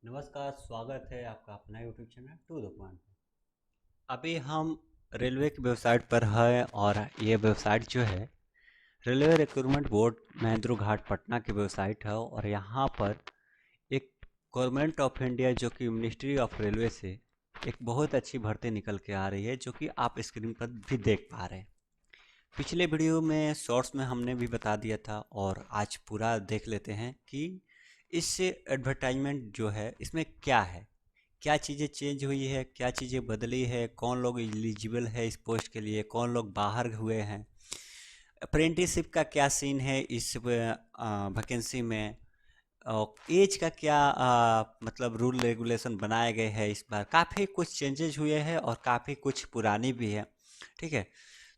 नमस्कार, स्वागत है आपका अपना YouTube channel to the point. अभी हम रेलवे की वेबसाइट पर है और ये वेबसाइट जो है रेलवे रिक्रूटमेंट बोर्ड महेंद्र घाट पटना की वेबसाइट है। और यहाँ पर एक गवर्नमेंट ऑफ इंडिया जो कि मिनिस्ट्री ऑफ रेलवे से एक बहुत अच्छी भर्ती निकल के आ रही है, जो कि आप स्क्रीन पर भी देख पा रहे हैं। पिछले वीडियो में शॉर्ट्स में हमने भी बता दिया था और आज पूरा देख लेते हैं कि इस एडवर्टाइजमेंट जो है इसमें क्या है, क्या चीज़ें चेंज हुई है, क्या चीज़ें बदली है, कौन लोग एलिजिबल है इस पोस्ट के लिए, कौन लोग बाहर हुए हैं, अप्रेंटिसशिप का क्या सीन है इस वैकेंसी में, और एज का क्या मतलब रूल रेगुलेशन बनाए गए हैं। इस बार काफ़ी कुछ चेंजेज हुए हैं और काफ़ी कुछ पुरानी भी है। ठीक है,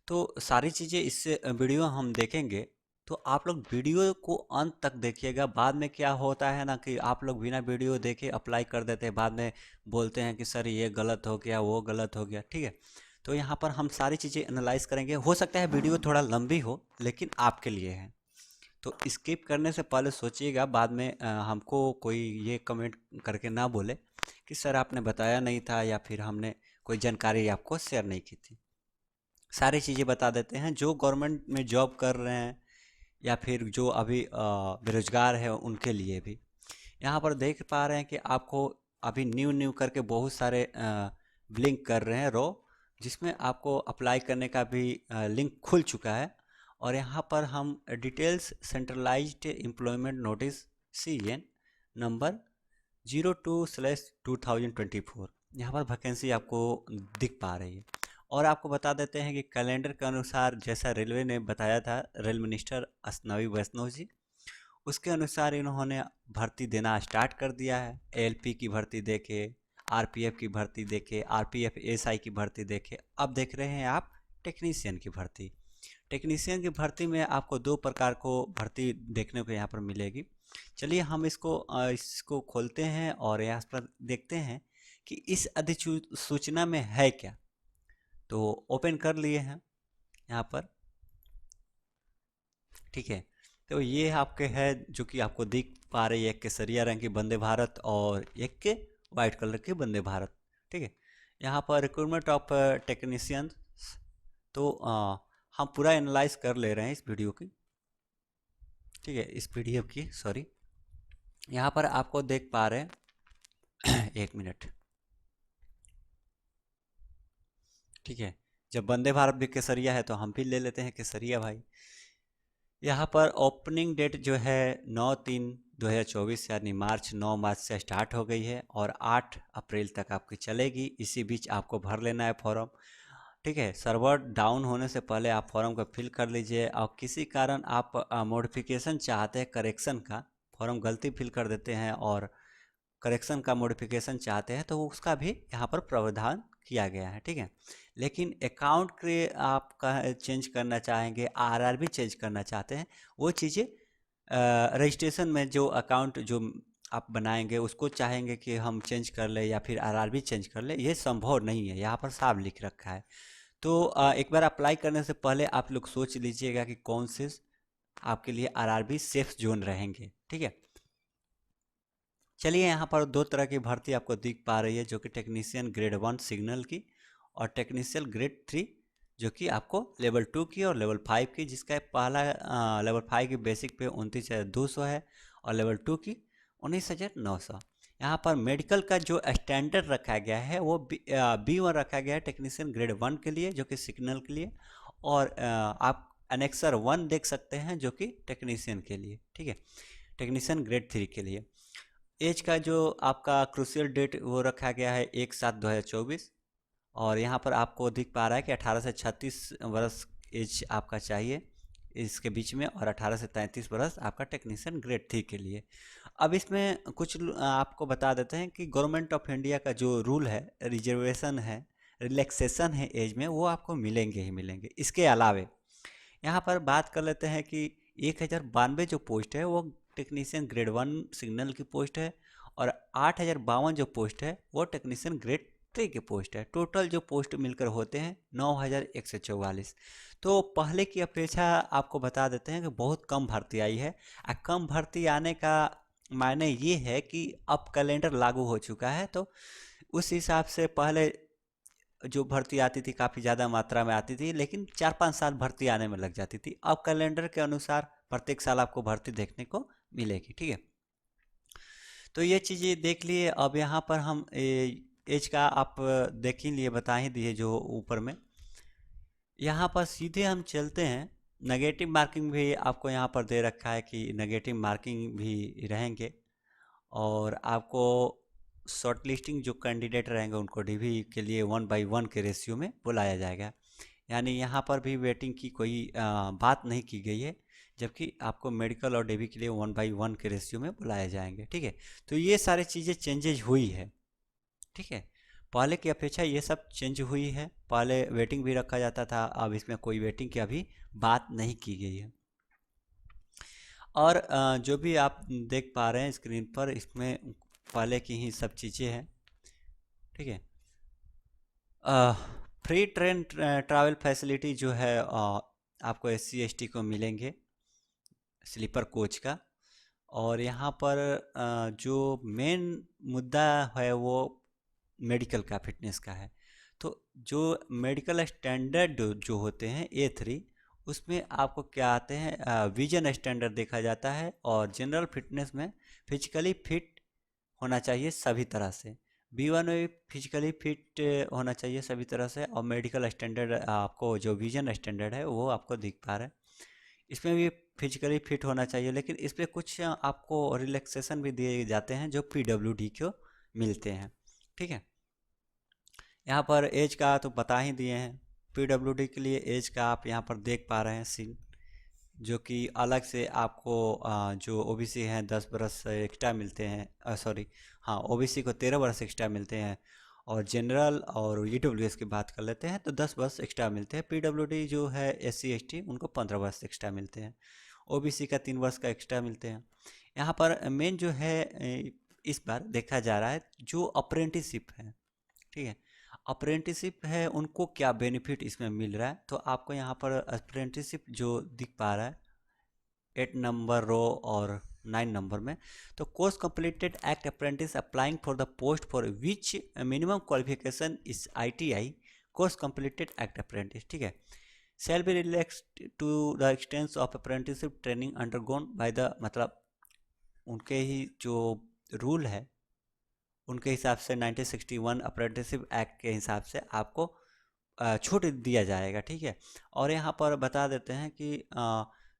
तो सारी चीज़ें इस वीडियो हम देखेंगे, तो आप लोग वीडियो को अंत तक देखिएगा। बाद में क्या होता है ना कि आप लोग बिना वीडियो देखे अप्लाई कर देते हैं, बाद में बोलते हैं कि सर ये गलत हो गया, वो गलत हो गया। ठीक है, तो यहाँ पर हम सारी चीज़ें एनालाइज करेंगे। हो सकता है वीडियो थोड़ा लंबी हो, लेकिन आपके लिए है, तो स्किप करने से पहले सोचिएगा, बाद में हमको कोई ये कमेंट करके ना बोले कि सर आपने बताया नहीं था या फिर हमने कोई जानकारी आपको शेयर नहीं की थी। सारी चीज़ें बता देते हैं। जो गवर्नमेंट में जॉब कर रहे हैं या फिर जो अभी बेरोजगार है उनके लिए भी यहाँ पर देख पा रहे हैं कि आपको अभी न्यू न्यू करके बहुत सारे लिंक कर रहे हैं रो, जिसमें आपको अप्लाई करने का भी लिंक खुल चुका है। और यहाँ पर हम details centralised employment notice CN number 02/2024 यहाँ पर वैकेंसी आपको दिख पा रही है। और आपको बता देते हैं कि कैलेंडर के अनुसार जैसा रेलवे ने बताया था, रेल मिनिस्टर असनवी वैष्णव जी, उसके अनुसार इन्होंने भर्ती देना स्टार्ट कर दिया है। ALP की भर्ती देखे, RPF की भर्ती देखे, RPF SI की भर्ती देखे, अब देख रहे हैं आप टेक्नीशियन की भर्ती। टेक्नीशियन की भर्ती में आपको दो प्रकार को भर्ती देखने को यहाँ पर मिलेगी। चलिए हम इसको खोलते हैं और यहाँ पर देखते हैं कि इस अधिसूचना में है क्या। तो ओपन कर लिए हैं यहाँ पर। ठीक है, तो ये आपके है जो कि आपको दिख पा रही है, एक केसरिया रंग की वंदे भारत और एक के वाइट कलर की वंदे भारत। ठीक है, यहाँ पर रिक्रूटमेंट ऑफ टेक्नीशियन। तो हम पूरा एनालाइज कर ले रहे हैं इस वीडियो की। ठीक है, इस PDF की सॉरी, यहाँ पर आपको देख पा रहे हैं एक मिनट। ठीक है, जब वंदे भारत भी केसरिया है तो हम भी ले लेते हैं केसरिया भाई। यहाँ पर ओपनिंग डेट जो है 9/3/2024 यानी 9 मार्च से स्टार्ट हो गई है और 8 अप्रैल तक आपकी चलेगी। इसी बीच आपको भर लेना है फॉर्म। ठीक है, सर्वर डाउन होने से पहले आप फॉर्म को फिल कर लीजिए। और किसी कारण आप मॉडिफिकेशन चाहते हैं, करेक्शन का, फॉर्म गलती फिल कर देते हैं और करेक्शन का मॉडिफिकेशन चाहते हैं, तो उसका भी यहाँ पर प्रावधान किया गया है। ठीक है, लेकिन अकाउंट के आपका चेंज करना चाहेंगे, RRB चेंज करना चाहते हैं, वो चीज़ें रजिस्ट्रेशन में जो अकाउंट जो आप बनाएंगे उसको चाहेंगे कि हम चेंज कर ले या फिर RRB चेंज कर ले, ये संभव नहीं है, यहाँ पर साफ लिख रखा है। तो एक बार अप्लाई करने से पहले आप लोग सोच लीजिएगा कि कौन से आपके लिए RRB सेफ जोन रहेंगे। ठीक है, चलिए यहाँ पर दो तरह की भर्ती आपको दिख पा रही है, जो कि टेक्नीशियन ग्रेड 1 सिग्नल की और टेक्नीशियन ग्रेड 3 जो कि आपको लेवल 2 की और लेवल 5 की, जिसका पहला लेवल 5 की बेसिक पे 29,200 है और लेवल 2 की 19,900। यहाँ पर मेडिकल का जो स्टैंडर्ड रखा गया है वो B1 रखा गया है टेक्नीशियन ग्रेड 1 के लिए, जो कि सिग्नल के लिए। और आप एनेक्सर 1 देख सकते हैं जो कि टेक्नीशियन के लिए। ठीक है, टेक्नीशियन ग्रेड 3 के लिए एज का जो आपका क्रूशियल डेट वो रखा गया है 1/7/2024। और यहाँ पर आपको दिख पा रहा है कि 18 से 36 वर्ष एज आपका चाहिए इसके बीच में, और 18 से 33 वर्ष आपका टेक्नीशियन ग्रेड 3 के लिए। अब इसमें कुछ आपको बता देते हैं कि गवर्नमेंट ऑफ इंडिया का जो रूल है, रिजर्वेशन है, रिलैक्सेशन है एज में, वो आपको मिलेंगे ही मिलेंगे। इसके अलावे यहाँ पर बात कर लेते हैं कि 1092 जो पोस्ट है वो टेक्नीशियन ग्रेड 1 सिग्नल की पोस्ट है और 8052 जो पोस्ट है वो टेक्नीशियन ग्रेड 3 की पोस्ट है। टोटल जो पोस्ट मिलकर होते हैं 9144। तो पहले की अपेक्षा आपको बता देते हैं कि बहुत कम भर्ती आई है। कम भर्ती आने का मायने ये है कि अब कैलेंडर लागू हो चुका है, तो उस हिसाब से पहले जो भर्ती आती थी काफ़ी ज़्यादा मात्रा में आती थी, लेकिन 4-5 साल भर्ती आने में लग जाती थी। अब कैलेंडर के अनुसार प्रत्येक साल आपको भर्ती देखने को मिलेगी, ठीक है। तो ये चीज़ें देख लिए। अब यहाँ पर हम एज का आप देख ही लिए, बता ही दिए जो ऊपर में। यहाँ पर सीधे हम चलते हैं, नेगेटिव मार्किंग भी आपको यहाँ पर दे रखा है कि नेगेटिव मार्किंग भी रहेंगे, और आपको शॉर्ट लिस्टिंग जो कैंडिडेट रहेंगे उनको डीवी के लिए 1/1 के रेशियो में बुलाया जाएगा। यानी यहाँ पर भी वेटिंग की कोई बात नहीं की गई है, जबकि आपको मेडिकल और डीवी के लिए 1/1 के रेशियो में बुलाए जाएंगे, ठीक है। तो ये सारी चीज़ें चेंजेज हुई है, ठीक है। पहले की अपेक्षा ये सब चेंज हुई है। पहले वेटिंग भी रखा जाता था, अब इसमें कोई वेटिंग की अभी बात नहीं की गई है। और जो भी आप देख पा रहे हैं स्क्रीन पर, इसमें पहले की ही सब चीज़ें हैं, ठीक है। फ्री ट्रेन ट्रैवल फैसिलिटी जो है आपको SC/ST को मिलेंगे, स्लीपर कोच का। और यहाँ पर जो मेन मुद्दा है वो मेडिकल का, फिटनेस का है। तो जो मेडिकल स्टैंडर्ड जो होते हैं A3, उसमें आपको क्या आते हैं, विजन स्टैंडर्ड देखा जाता है, और जनरल फिटनेस में फिजिकली फिट होना चाहिए सभी तरह से। B1 में फिजिकली फिट होना चाहिए सभी तरह से, और मेडिकल स्टैंडर्ड आपको जो विजन स्टैंडर्ड है वो आपको दिख पा रहा है, इसमें भी फिजिकली फिट होना चाहिए। लेकिन इस पर कुछ आपको रिलैक्सेशन भी दिए जाते हैं जो PWD को मिलते हैं, ठीक है। यहाँ पर एज का तो बता ही दिए हैं। PWD के लिए एज का आप यहाँ पर देख पा रहे हैं सीन, जो कि अलग से आपको जो OBC हैं 10 बरस एक्स्ट्रा मिलते हैं, सॉरी हाँ, OBC को 13 बरस एक्स्ट्रा मिलते हैं, और जनरल और EWS की बात कर लेते हैं तो 10 बरस एक्स्ट्रा मिलते हैं। PWD जो है SC/ST उनको 15 बरस एक्स्ट्रा मिलते हैं। OBC का 3 वर्ष का एक्स्ट्रा मिलते हैं। यहाँ पर मेन जो है इस बार देखा जा रहा है जो अप्रेंटिसशिप है, ठीक है। अप्रेंटिसशिप है उनको क्या बेनिफिट इसमें मिल रहा है, तो आपको यहाँ पर अप्रेंटिसशिप जो दिख पा रहा है 8 नंबर रो और 9 नंबर में, तो course completed act apprentice applying for the post for which minimum qualification is ITI course completed act apprentice, ठीक है, shall be relaxed to the extents of apprenticeship training undergone by the, मतलब उनके ही जो rule है उनके हिसाब से 1961 apprenticeship act के हिसाब से आपको छूट दिया जाएगा, ठीक है। और यहाँ पर बता देते हैं कि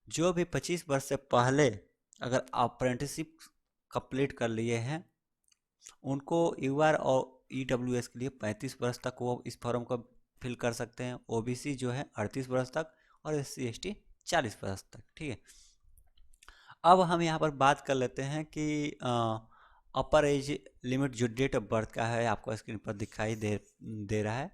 जो भी 25 वर्ष से पहले अगर अप्रेंटिसशिप कंप्लीट कर लिए हैं उनको UR और EWS के लिए 35 वर्ष तक वो इस फॉर्म को फिल कर सकते हैं। OBC जो है 38 वर्ष तक, और SC/ST 40 वर्ष तक, ठीक है। अब हम यहाँ पर बात कर लेते हैं कि अपर एज लिमिट जो डेट ऑफ बर्थ का है आपको स्क्रीन पर दिखाई दे रहा है,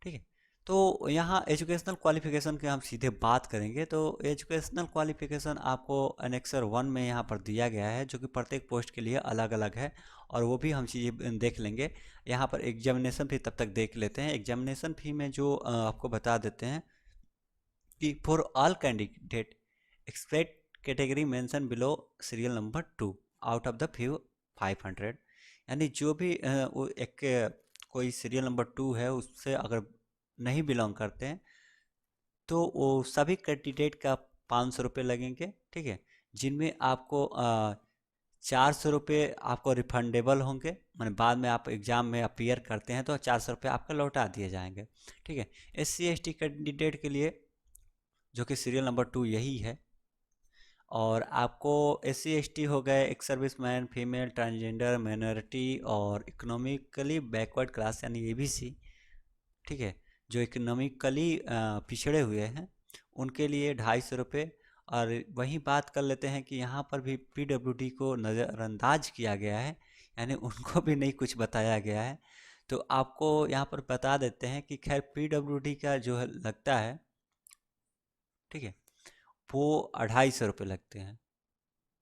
ठीक है। तो यहाँ एजुकेशनल क्वालिफिकेशन की हम सीधे बात करेंगे, तो एजुकेशनल क्वालिफिकेशन आपको एनेक्सर 1 में यहाँ पर दिया गया है, जो कि प्रत्येक पोस्ट के लिए अलग अलग है, और वो भी हम चीज़ें देख लेंगे। यहाँ पर एग्जामिनेशन फी तब तक देख लेते हैं। एग्जामिनेशन फी में जो आपको बता देते हैं कि for all candidate expect category mention below serial number 2 out of the few 500, यानी जो भी वो एक कोई सीरियल नंबर 2 है उससे अगर नहीं बिलोंग करते हैं तो वो सभी कैंडिडेट का 500 रुपये लगेंगे, ठीक है, जिनमें आपको 400 रुपये आपको रिफंडेबल होंगे, मैंने बाद में आप एग्ज़ाम में अपीयर करते हैं तो 400 रुपये आपको लौटा दिए जाएंगे, ठीक है। SC/ST कैंडिडेट के लिए जो कि सीरियल नंबर 2 यही है, और आपको SC/ST हो गए एक सर्विसमैन, फीमेल, ट्रांसजेंडर, माइनॉरिटी और इकोनॉमिकली बैकवर्ड क्लास यानी ABC, ठीक है, जो इकोनॉमिकली पिछड़े हुए हैं उनके लिए 250 रुपये। और वहीं बात कर लेते हैं कि यहाँ पर भी PWD को नज़रअंदाज किया गया है, यानी उनको भी नहीं कुछ बताया गया है। तो आपको यहाँ पर बता देते हैं कि खैर PWD का जो है लगता है, ठीक है, वो 250 रुपये लगते हैं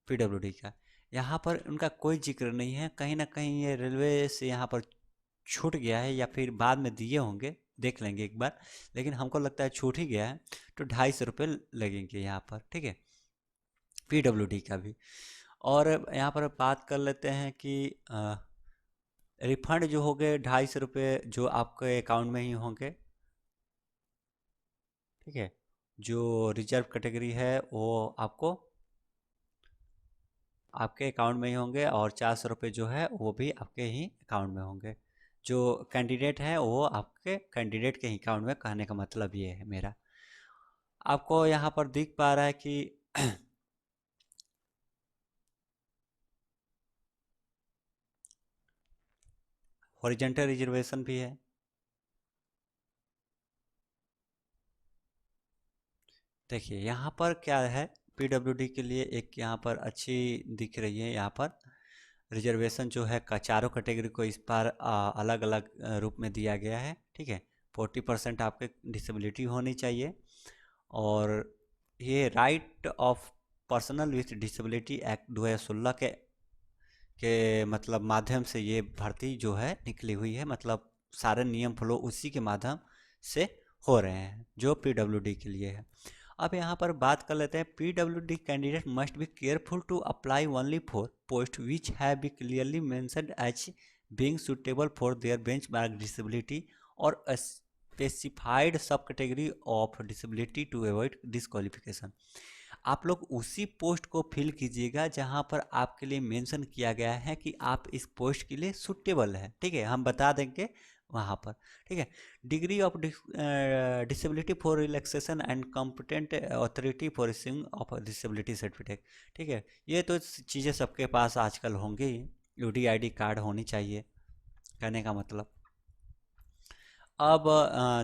PWD का। यहाँ पर उनका कोई जिक्र नहीं है, कहीं ना कहीं ये रेलवे से यहाँ पर छूट गया है या फिर बाद में दिए होंगे, देख लेंगे एक बार, लेकिन हमको लगता है छूट ही गया है। तो 250 रुपये लगेंगे यहाँ पर, ठीक है, PWD का भी। और यहाँ पर बात कर लेते हैं कि रिफंड जो हो गए 250 रुपये जो आपके अकाउंट में ही होंगे, ठीक है। जो रिजर्व कैटेगरी है वो आपको आपके अकाउंट में ही होंगे, और 400 रुपये जो है वो भी आपके ही अकाउंट में होंगे। जो कैंडिडेट है वो आपके कैंडिडेट के अकाउंट में, कहने का मतलब ये है मेरा। आपको यहाँ पर दिख पा रहा है कि हॉरिजॉन्टल रिजर्वेशन भी है। देखिए यहाँ पर क्या है, पीडब्ल्यूडी के लिए एक यहाँ पर अच्छी दिख रही है। यहाँ पर रिजर्वेशन जो है चारों कैटेगरी को इस बार अलग अलग रूप में दिया गया है, ठीक है। 40% आपके डिसेबिलिटी होनी चाहिए, और ये right of personal with disability act 2016 के मतलब माध्यम से ये भर्ती जो है निकली हुई है। मतलब सारे नियम फ्लो उसी के माध्यम से हो रहे हैं जो पीडब्ल्यूडी के लिए है। अब यहाँ पर बात कर लेते हैं, PWD candidate must be careful to apply only for post which have be clearly mentioned as being suitable for their benchmark disability और specified subcategory of disability to avoid disqualification. आप लोग उसी पोस्ट को fill कीजिएगा जहां पर आपके लिए मेंशन किया गया है कि आप इस पोस्ट के लिए सुटेबल है, ठीक है। हम बता देंगे वहां पर, ठीक है। Degree of disability for relaxation and competent authority for issuing of disability certificate, ठीक है। ये तो चीज़ें सबके पास आजकल होंगी ही। यूडीआईडी कार्ड होनी चाहिए, कहने का मतलब। अब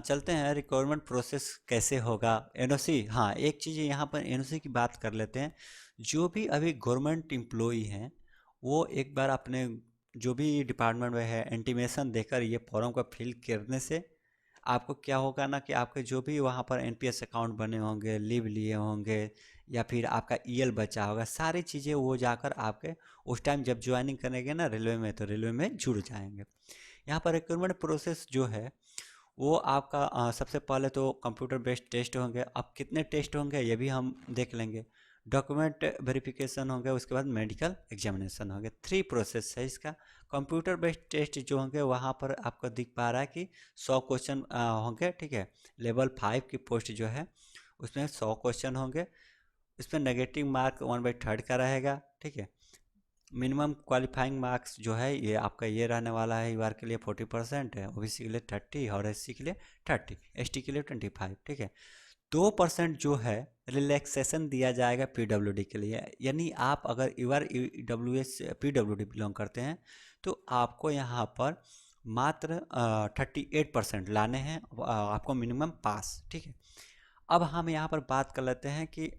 चलते हैं रिक्वायरमेंट प्रोसेस कैसे होगा। एनओसी, हाँ एक चीज़ यहाँ पर एनओसी की बात कर लेते हैं। जो भी अभी गवर्नमेंट एम्प्लॉई हैं वो एक बार अपने जो भी डिपार्टमेंट में है इंटीमेशन देकर ये फॉर्म का फिल करने से आपको क्या होगा ना कि आपके जो भी वहाँ पर एनपीएस अकाउंट बने होंगे, लीव लिए होंगे, या फिर आपका ईएल बचा होगा, सारी चीज़ें वो जाकर आपके उस टाइम जब ज्वाइनिंग करेंगे ना रेलवे में, तो रेलवे में जुड़ जाएंगे। यहाँ पर रिक्रूटमेंट प्रोसेस जो है वो आपका सबसे पहले तो कंप्यूटर बेस्ड टेस्ट होंगे। अब कितने टेस्ट होंगे ये भी हम देख लेंगे। डॉक्यूमेंट वेरिफिकेशन होंगे, उसके बाद मेडिकल एग्जामिनेशन होंगे। 3 प्रोसेस है इसका। कंप्यूटर बेस्ड टेस्ट जो होंगे वहाँ पर आपको दिख पा रहा है कि 100 क्वेश्चन होंगे, ठीक है। लेवल 5 की पोस्ट जो है उसमें 100 क्वेश्चन होंगे। इसमें नेगेटिव मार्क 1/3 का रहेगा, ठीक है। मिनिमम क्वालिफाइंग मार्क्स जो है ये आपका ये रहने वाला है, यूआर के लिए 40% है, ओबीसी के लिए 30 और एससी के लिए 30, एसटी के लिए 25, ठीक है। 2% जो है रिलैक्सेशन दिया जाएगा पीडब्ल्यूडी के लिए। यानी आप अगर यूआर ईडब्ल्यूएस पीडब्ल्यूडी बिलोंग करते हैं तो आपको यहाँ पर मात्र 38% लाने हैं, आपको मिनिमम पास, ठीक है। अब हम यहाँ पर बात कर लेते हैं कि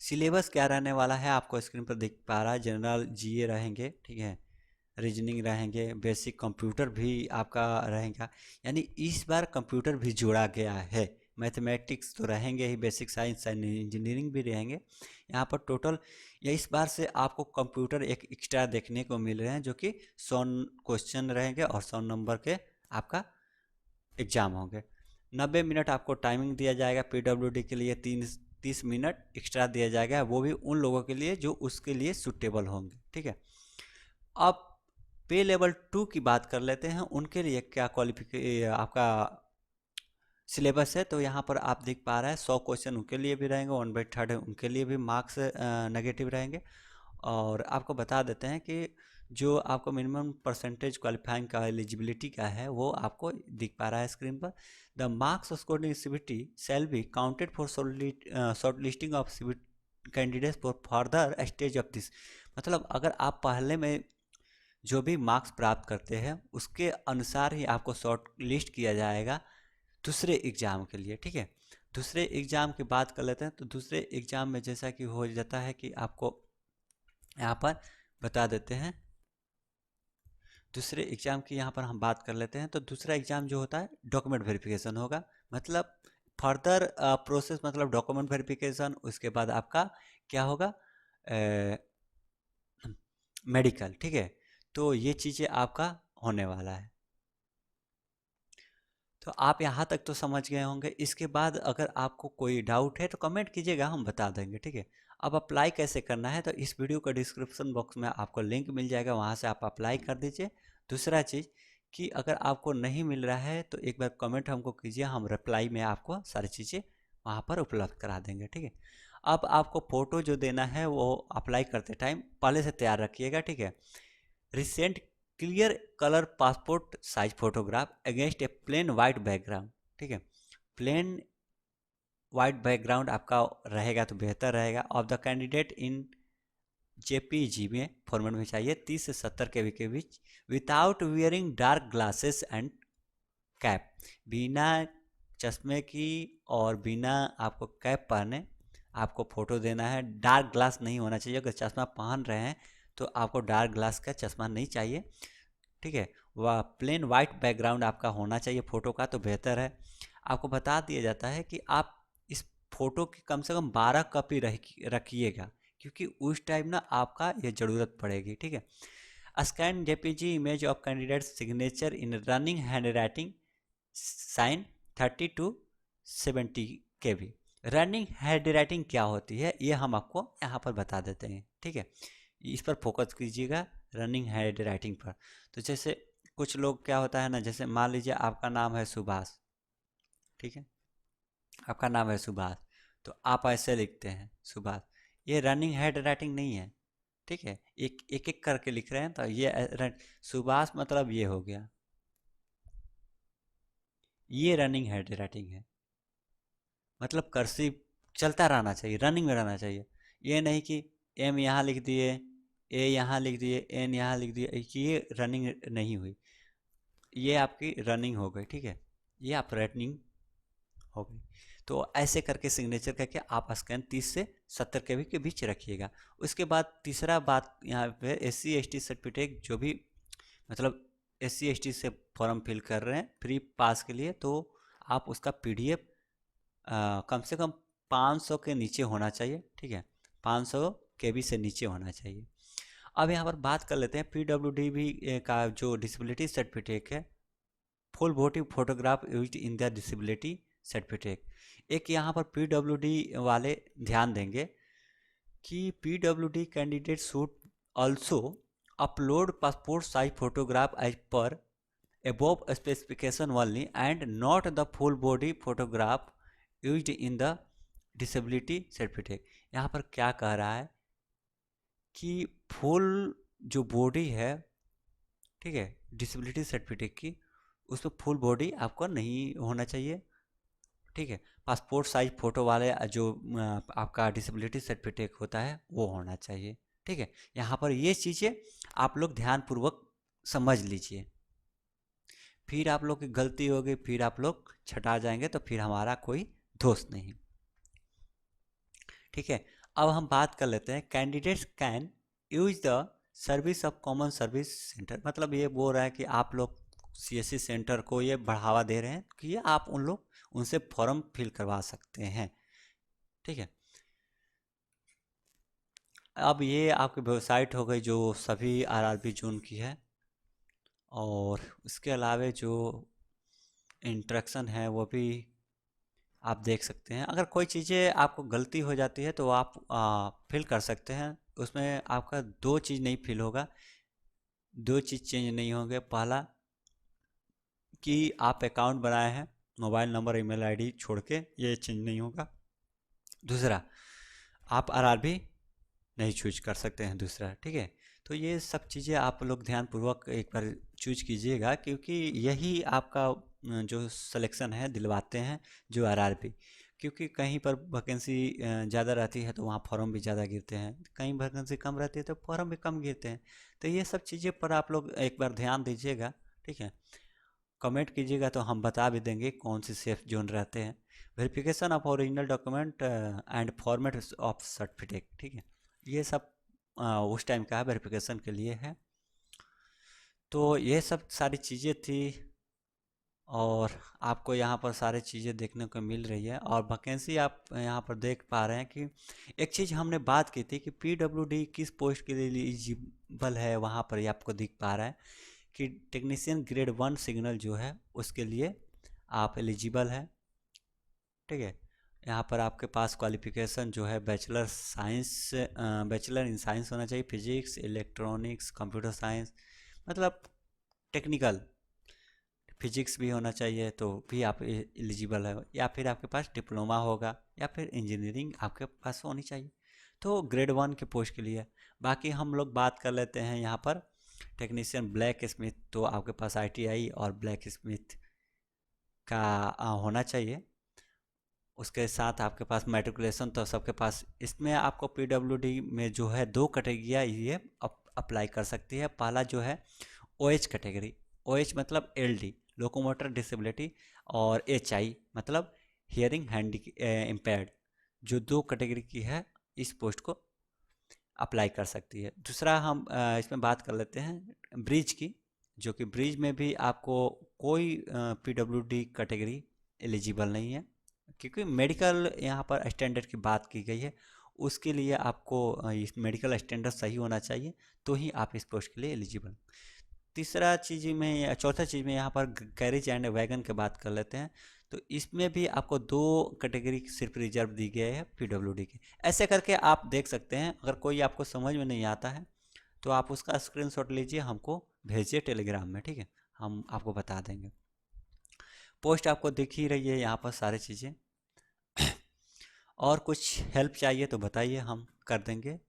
सिलेबस क्या रहने वाला है। आपको स्क्रीन पर दिख पा रहा है, जनरल जीए रहेंगे, ठीक है। रीजनिंग रहेंगे, बेसिक कंप्यूटर भी आपका रहेगा। यानी इस बार कंप्यूटर भी जोड़ा गया है। मैथमेटिक्स तो रहेंगे ही, बेसिक साइंस एंड इंजीनियरिंग भी रहेंगे यहाँ पर टोटल। या इस बार से आपको कंप्यूटर एक एक्स्ट्रा देखने को मिल रहे हैं, जो कि 100 क्वेश्चन रहेंगे और 100 नंबर के आपका एग्जाम होंगे। 90 मिनट आपको टाइमिंग दिया जाएगा पीडब्ल्यूडी के लिए। 30 मिनट एक्स्ट्रा दिया जाएगा, वो भी उन लोगों के लिए जो उसके लिए सूटेबल होंगे, ठीक है। अब पे लेवल 2 की बात कर लेते हैं, उनके लिए क्या आपका सिलेबस है। तो यहाँ पर आप देख पा रहे हैं 100 क्वेश्चन उनके लिए भी रहेंगे, 1/3 उनके लिए भी मार्क्स नेगेटिव रहेंगे। और आपको बता देते हैं कि जो आपको मिनिमम परसेंटेज क्वालिफाइंग का एलिजिबिलिटी का है वो आपको दिख पा रहा है स्क्रीन पर। The marks scored in CBT shall be counted for short listing of candidates for further stage of this. मतलब अगर आप पहले में जो भी मार्क्स प्राप्त करते हैं उसके अनुसार ही आपको शॉर्ट लिस्ट किया जाएगा दूसरे एग्ज़ाम के लिए, ठीक है। दूसरे एग्ज़ाम की बात कर लेते हैं, तो दूसरे एग्ज़ाम में जैसा कि हो जाता है कि आपको यहाँ पर बता देते हैं। दूसरे एग्ज़ाम की यहाँ पर हम बात कर लेते हैं। तो दूसरा एग्ज़ाम जो होता है डॉक्यूमेंट वेरिफिकेशन होगा। मतलब फर्दर प्रोसेस मतलब डॉक्यूमेंट वेरिफिकेशन, उसके बाद आपका क्या होगा मेडिकल, ठीक है। तो ये चीज़ें आपका होने वाला है। तो आप यहाँ तक तो समझ गए होंगे। इसके बाद अगर आपको कोई डाउट है तो कमेंट कीजिएगा, हम बता देंगे, ठीक है। अब अप्लाई कैसे करना है, तो इस वीडियो का डिस्क्रिप्शन बॉक्स में आपको लिंक मिल जाएगा, वहाँ से आप अप्लाई कर दीजिए। दूसरा चीज़ कि अगर आपको नहीं मिल रहा है तो एक बार कमेंट हमको कीजिए, हम रिप्लाई में आपको सारी चीज़ें वहाँ पर उपलब्ध करा देंगे, ठीक है। अब आपको फ़ोटो जो देना है वो अप्लाई करते टाइम पहले से तैयार रखिएगा, ठीक है। Recent clear colour passport size photograph against a plain white background, ठीक है। प्लेन वाइट बैकग्राउंड आपका रहेगा तो बेहतर रहेगा। Of the candidate in JPEG में फॉर्मेट में चाहिए 30 से 70 केबी के बीच, without wearing dark glasses and cap, बिना चश्मे की और बिना आपको कैप पहने आपको फ़ोटो देना है। डार्क ग्लास नहीं होना चाहिए, अगर चश्मा पहन रहे हैं तो आपको डार्क ग्लास का चश्मा नहीं चाहिए, ठीक है। वह प्लेन वाइट बैकग्राउंड आपका होना चाहिए फ़ोटो का तो बेहतर है। आपको बता दिया जाता है कि आप इस फ़ोटो की कम से कम 12 कॉपी रखिएगा, क्योंकि उस टाइम ना आपका ये ज़रूरत पड़ेगी, ठीक है। Scan JPG image of candidate signature in running handwriting sign 30 to 70 KB. Running handwriting क्या होती है ये हम आपको यहाँ पर बता देते हैं, ठीक है। इस पर फोकस कीजिएगा, रनिंग हैंड राइटिंग पर। तो जैसे कुछ लोग क्या होता है ना, जैसे मान लीजिए आपका नाम है सुभाष, ठीक है, आपका नाम है सुभाष, तो आप ऐसे लिखते हैं सुभाष, ये रनिंग हैंड राइटिंग नहीं है, ठीक है। एक एक एक करके लिख रहे हैं, तो ये सुभाष मतलब ये हो गया, ये रनिंग हैंड राइटिंग है, मतलब कर्सिव चलता रहना चाहिए, रनिंग में रहना चाहिए। ये नहीं कि एम यहाँ लिख दिए, ए यहाँ लिख दिए, एन यहाँ लिख दिए, ये रनिंग नहीं हुई, ये आपकी रनिंग हो गई, ठीक है, ये आप रनिंग हो गई। तो ऐसे करके सिग्नेचर करके आप स्कैन 30 से 70 केबी के बीच रखिएगा। उसके बाद तीसरा बात यहाँ पे SC/ST सर्टिफिकेट, जो भी मतलब SC/ST से फॉर्म फिल कर रहे हैं फ्री पास के लिए, तो आप उसका PDF कम से कम 500 के नीचे होना चाहिए, ठीक है, 500 केबी से नीचे होना चाहिए। अब यहाँ पर बात कर लेते हैं PWD भी का जो डिसेबिलिटी सर्टिफिकेट है, full body photograph used in the disability certificate. एक यहाँ पर PWD वाले ध्यान देंगे कि PWD candidate should also upload passport size photograph as per above specification only and not the full body photograph used in the disability certificate। यहाँ पर क्या कह रहा है कि फुल जो बॉडी है, ठीक है, डिसेबिलिटी सर्टिफिकेट की, उसमें फुल बॉडी आपको नहीं होना चाहिए, ठीक है। पासपोर्ट साइज फ़ोटो वाले जो आपका डिसेबिलिटी सर्टिफिकेट होता है वो होना चाहिए, ठीक है। यहाँ पर ये चीज़ें आप लोग ध्यानपूर्वक समझ लीजिए, फिर आप लोग की गलती होगी, फिर आप लोग छटा जाएंगे तो फिर हमारा कोई दोष नहीं, ठीक है। अब हम बात कर लेते हैं candidates can use the service of common service centre, मतलब ये बोल रहा है कि आप लोग CSC सेंटर को ये बढ़ावा दे रहे हैं कि ये आप उन लोग उनसे फॉर्म फिल करवा सकते हैं, ठीक है। अब ये आपकी वेबसाइट हो गई जो सभी RRB जोन की है, और उसके अलावे जो इंस्ट्रक्शन है वो भी आप देख सकते हैं। अगर कोई चीज़ें आपको गलती हो जाती है तो आप फिल कर सकते हैं, उसमें आपका दो चीज़ नहीं फिल होगा, दो चीज़ चेंज नहीं होंगे। पहला कि आप अकाउंट बनाए हैं, मोबाइल नंबर ईमेल आईडी छोड़ के, ये चेंज नहीं होगा। दूसरा, आप RRB नहीं चूज कर सकते हैं दूसरा, ठीक है। तो ये सब चीज़ें आप लोग ध्यानपूर्वक एक बार चूज कीजिएगा, क्योंकि यही आपका जो सिलेक्शन है दिलवाते हैं जो RRB, क्योंकि कहीं पर वैकेंसी ज़्यादा रहती है तो वहाँ फॉर्म भी ज़्यादा गिरते हैं, कहीं वैकेंसी कम रहती है तो फॉर्म भी कम गिरते हैं। तो ये सब चीज़ें पर आप लोग एक बार ध्यान दीजिएगा, ठीक है। कमेंट कीजिएगा तो हम बता भी देंगे कौन सी सेफ जोन रहते हैं। Verification of original document and format of certificate, ठीक है, ये सब उस टाइम का वेरिफिकेशन के लिए है। तो ये सब सारी चीज़ें थी, और आपको यहाँ पर सारी चीज़ें देखने को मिल रही है, और वैकेंसी आप यहाँ पर देख पा रहे हैं कि एक चीज़ हमने बात की थी कि PWD किस पोस्ट के लिए एलिजिबल है, वहाँ पर ये आपको दिख पा रहा है कि टेक्नीशियन ग्रेड 1 सिग्नल जो है उसके लिए आप एलिजिबल है, ठीक है। यहाँ पर आपके पास क्वालिफिकेशन जो है bachelor science, bachelor in science होना चाहिए, फिजिक्स, इलेक्ट्रॉनिक्स, कंप्यूटर साइंस, मतलब टेक्निकल फिजिक्स भी होना चाहिए, तो भी आप एलिजिबल है। या फिर आपके पास डिप्लोमा होगा या फिर इंजीनियरिंग आपके पास होनी चाहिए, तो ग्रेड 1 के पोस्ट के लिए। बाकी हम लोग बात कर लेते हैं यहाँ पर टेक्नीशियन ब्लैक स्मिथ, तो आपके पास आईटीआई और ब्लैक स्मिथ का होना चाहिए। उसके साथ आपके पास मैट्रिकुलेशन तो सबके पास। इसमें आपको पीडब्ल्यूडी में जो है 2 कैटेगरियाँ ये अप्लाई कर सकती है। पहला जो है ओएच कैटेगरी, ओएच मतलब एलडी लोकोमोटर डिसेबिलिटी, और एचआई मतलब हियरिंग हैंडी इम्पेयर्ड, जो 2 कैटेगरी की है इस पोस्ट को अप्लाई कर सकती है। दूसरा हम इसमें बात कर लेते हैं ब्रिज की, जो कि ब्रिज में भी आपको कोई पीडब्ल्यूडी कैटेगरी एलिजिबल नहीं है, क्योंकि मेडिकल यहाँ पर स्टैंडर्ड की बात की गई है। उसके लिए आपको इस मेडिकल स्टैंडर्ड सही होना चाहिए, तो ही आप इस पोस्ट के लिए एलिजिबल। तीसरा चीज़ में, चौथा चीज़ में यहाँ पर गैरेज एंड वैगन की बात कर लेते हैं। तो इसमें भी आपको 2 कैटेगरी सिर्फ रिजर्व दी गई है पीडब्ल्यूडी की। ऐसे करके आप देख सकते हैं। अगर कोई आपको समझ में नहीं आता है तो आप उसका स्क्रीनशॉट लीजिए, हमको भेजिए टेलीग्राम में, ठीक है, हम आपको बता देंगे। पोस्ट आपको दिख ही रही है यहाँ पर सारी चीज़ें। और कुछ हेल्प चाहिए तो बताइए, हम कर देंगे।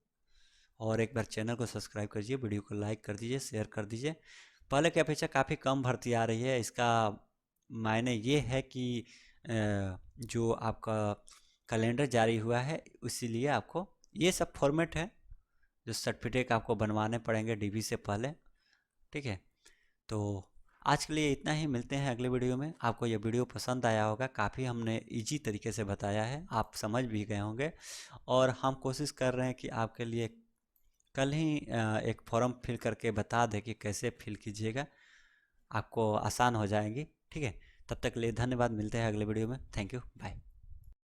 और एक बार चैनल को सब्सक्राइब कीजिए, वीडियो को लाइक कर दीजिए, शेयर कर दीजिए। पहले की अपेक्षा काफ़ी कम भर्ती आ रही है। इसका मायने ये है कि जो आपका कैलेंडर जारी हुआ है, इसीलिए आपको ये सब फॉर्मेट है, जो सर्टिफिकेट आपको बनवाने पड़ेंगे डीबी से पहले, ठीक है। तो आज के लिए इतना ही, मिलते हैं अगले वीडियो में। आपको ये वीडियो पसंद आया होगा, काफ़ी हमने इजी तरीके से बताया है, आप समझ भी गए होंगे। और हम कोशिश कर रहे हैं कि आपके लिए कल ही एक फॉर्म फिल करके बता दें कि कैसे फिल कीजिएगा, आपको आसान हो जाएगी, ठीक है। तब तक के लिए धन्यवाद, मिलते हैं अगले वीडियो में। Thank you, bye.